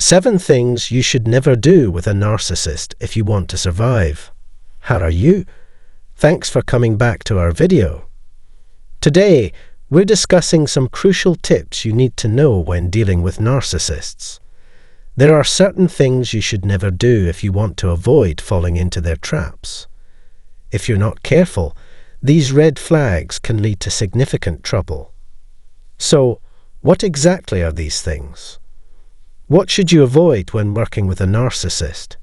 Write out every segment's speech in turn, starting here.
7 things you should never do with a narcissist if you want to survive. How are you? Thanks for coming back to our video. Today, we're discussing some crucial tips you need to know when dealing with narcissists. There are certain things you should never do if you want to avoid falling into their traps. If you're not careful, these red flags can lead to significant trouble. So, what exactly are these things? What should you avoid when working with a narcissist?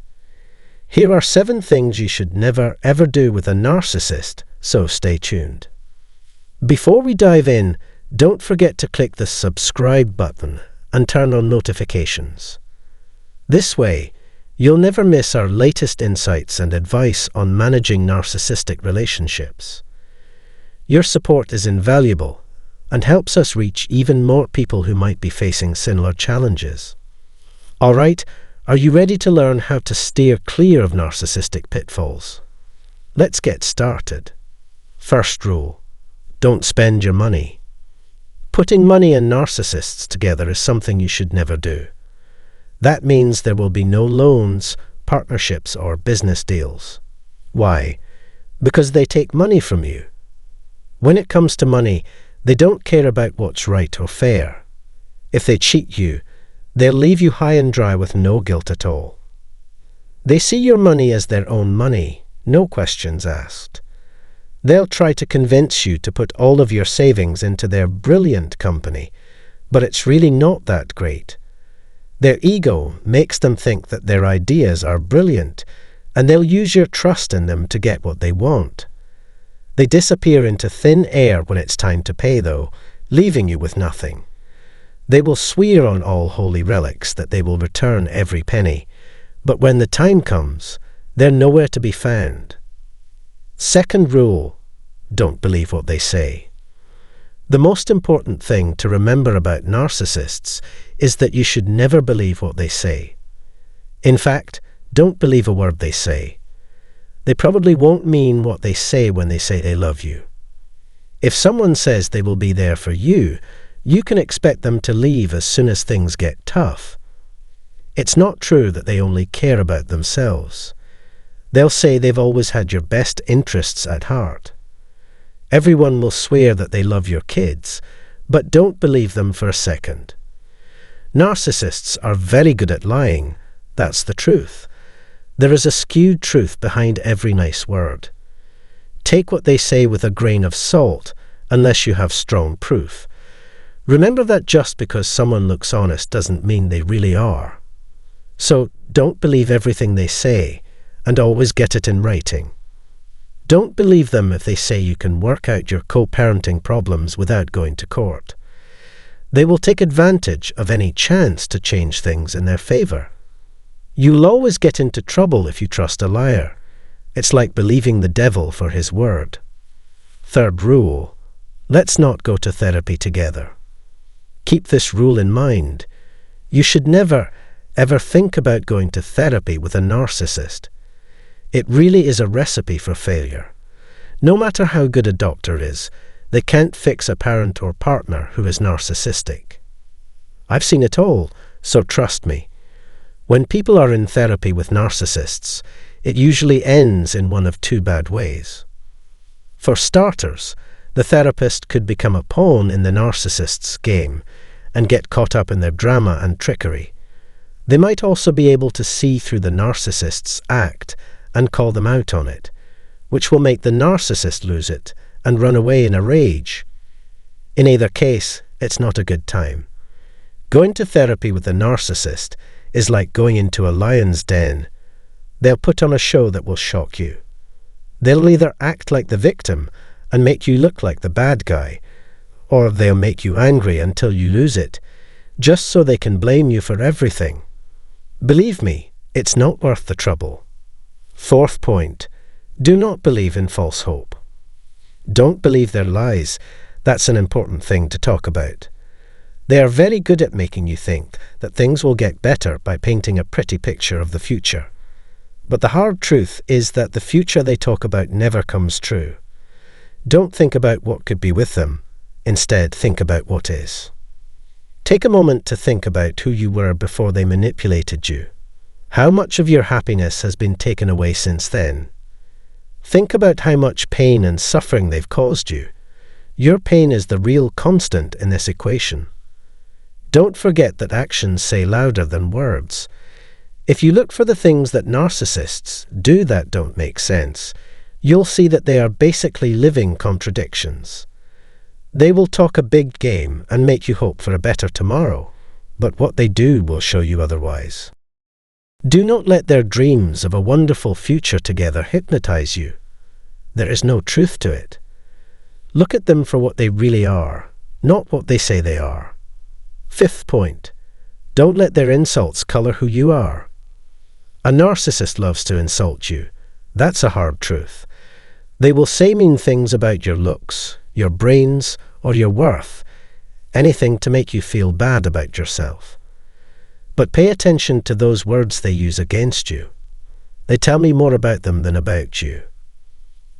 Here are 7 things you should never ever do with a narcissist, so stay tuned. Before we dive in, don't forget to click the subscribe button and turn on notifications. This way, you'll never miss our latest insights and advice on managing narcissistic relationships. Your support is invaluable and helps us reach even more people who might be facing similar challenges. All right, are you ready to learn how to steer clear of narcissistic pitfalls? Let's get started. First rule: don't spend your money. Putting money and narcissists together is something you should never do. That means there will be no loans, partnerships, or business deals. Why? Because they take money from you. When it comes to money, they don't care about what's right or fair. If they cheat you, they'll leave you high and dry with no guilt at all. They see your money as their own money, no questions asked. They'll try to convince you to put all of your savings into their brilliant company, but it's really not that great. Their ego makes them think that their ideas are brilliant, and they'll use your trust in them to get what they want. They disappear into thin air when it's time to pay, though, leaving you with nothing. They will swear on all holy relics that they will return every penny, but when the time comes, they're nowhere to be found. Second rule: don't believe what they say. The most important thing to remember about narcissists is that you should never believe what they say. In fact, don't believe a word they say. They probably won't mean what they say when they say they love you. If someone says they will be there for you, you can expect them to leave as soon as things get tough. It's not true that they only care about themselves. They'll say they've always had your best interests at heart. Everyone will swear that they love your kids, but don't believe them for a second. Narcissists are very good at lying. That's the truth. There is a skewed truth behind every nice word. Take what they say with a grain of salt, unless you have strong proof. Remember that just because someone looks honest doesn't mean they really are. So don't believe everything they say, and always get it in writing. Don't believe them if they say you can work out your co-parenting problems without going to court. They will take advantage of any chance to change things in their favor. You'll always get into trouble if you trust a liar. It's like believing the devil for his word. Third rule: let's not go to therapy together. Keep this rule in mind. You should never, ever think about going to therapy with a narcissist. It really is a recipe for failure. No matter how good a doctor is, they can't fix a parent or partner who is narcissistic. I've seen it all, so trust me. When people are in therapy with narcissists, it usually ends in one of 2 bad ways. For starters, the therapist could become a pawn in the narcissist's game and get caught up in their drama and trickery. They might also be able to see through the narcissist's act and call them out on it, which will make the narcissist lose it and run away in a rage. In either case, it's not a good time. Going to therapy with a narcissist is like going into a lion's den. They'll put on a show that will shock you. They'll either act like the victim and make you look like the bad guy, or they'll make you angry until you lose it, just so they can blame you for everything. Believe me, it's not worth the trouble. Fourth point: do not believe in false hope. Don't believe their lies. That's an important thing to talk about. They are very good at making you think that things will get better by painting a pretty picture of the future. But the hard truth is that the future they talk about never comes true. Don't think about what could be with them. Instead, think about what is. Take a moment to think about who you were before they manipulated you. How much of your happiness has been taken away since then? Think about how much pain and suffering they've caused you. Your pain is the real constant in this equation. Don't forget that actions say louder than words. If you look for the things that narcissists do that don't make sense, you'll see that they are basically living contradictions. They will talk a big game and make you hope for a better tomorrow, but what they do will show you otherwise. Do not let their dreams of a wonderful future together hypnotize you. There is no truth to it. Look at them for what they really are, not what they say they are. Fifth point, don't let their insults color who you are. A narcissist loves to insult you. That's a hard truth. They will say mean things about your looks, your brains, or your worth, anything to make you feel bad about yourself. But pay attention to those words they use against you. They tell me more about them than about you.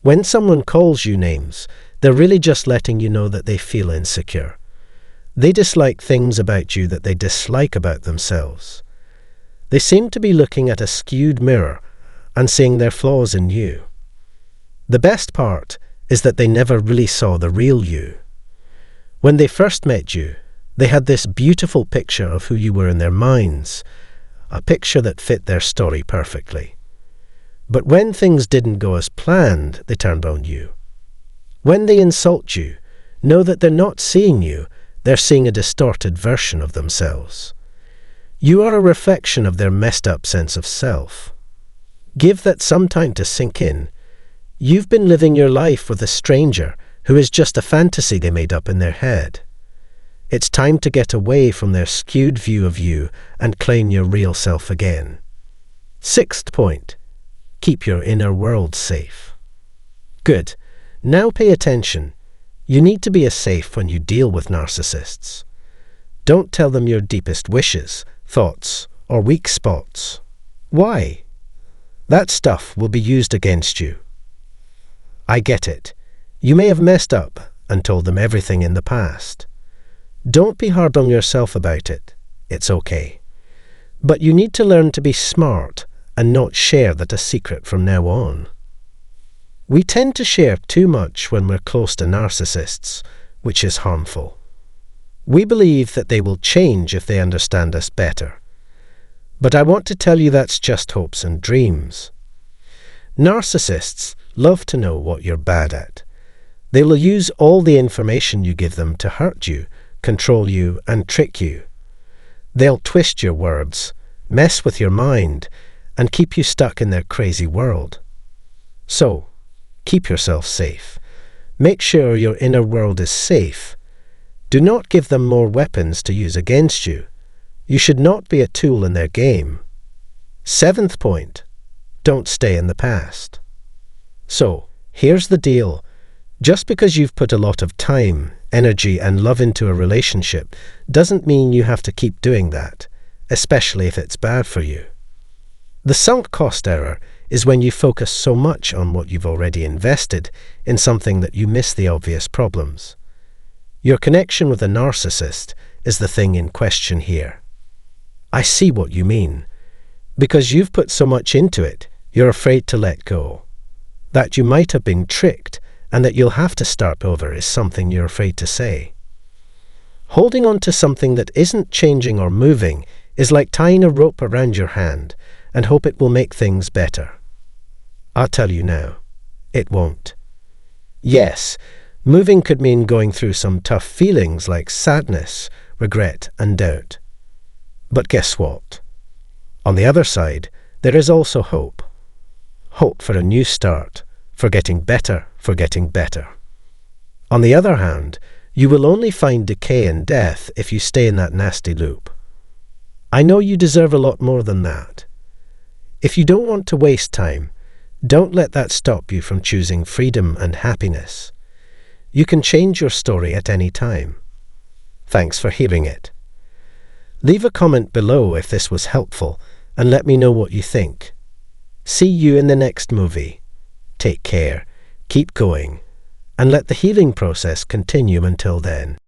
When someone calls you names, they're really just letting you know that they feel insecure. They dislike things about you that they dislike about themselves. They seem to be looking at a skewed mirror and seeing their flaws in you. The best part is that they never really saw the real you. When they first met you, they had this beautiful picture of who you were in their minds, a picture that fit their story perfectly. But when things didn't go as planned, they turned on you. When they insult you, know that they're not seeing you, they're seeing a distorted version of themselves. You are a reflection of their messed up sense of self. Give that some time to sink in. You've been living your life with a stranger who is just a fantasy they made up in their head. It's time to get away from their skewed view of you and claim your real self again. Sixth point, keep your inner world safe. Good. Now pay attention. You need to be safe when you deal with narcissists. Don't tell them your deepest wishes, thoughts, or weak spots. Why? That stuff will be used against you. I get it. You may have messed up and told them everything in the past. Don't be hard on yourself about it. It's okay. But you need to learn to be smart and not share that a secret from now on. We tend to share too much when we're close to narcissists, which is harmful. We believe that they will change if they understand us better. But I want to tell you that's just hopes and dreams. Narcissists love to know what you're bad at. They will use all the information you give them to hurt you, control you, and trick you. They'll twist your words, mess with your mind, and keep you stuck in their crazy world. So, keep yourself safe. Make sure your inner world is safe. Do not give them more weapons to use against you. You should not be a tool in their game. Seventh point, don't stay in the past. So, here's the deal. Just because you've put a lot of time, energy, and love into a relationship doesn't mean you have to keep doing that, especially if it's bad for you. The sunk cost error is when you focus so much on what you've already invested in something that you miss the obvious problems. Your connection with a narcissist is the thing in question here. I see what you mean. Because you've put so much into it, you're afraid to let go. That you might have been tricked and that you'll have to start over is something you're afraid to say. Holding on to something that isn't changing or moving is like tying a rope around your hand and hope it will make things better. I'll tell you now, it won't. Yes, moving could mean going through some tough feelings like sadness, regret, and doubt. But guess what? On the other side, there is also hope. Hope for a new start, for getting better, for getting better. On the other hand, you will only find decay and death if you stay in that nasty loop. I know you deserve a lot more than that. If you don't want to waste time, don't let that stop you from choosing freedom and happiness. You can change your story at any time. Thanks for hearing it. Leave a comment below if this was helpful and let me know what you think. See you in the next movie. Take care, keep going, and let the healing process continue until then.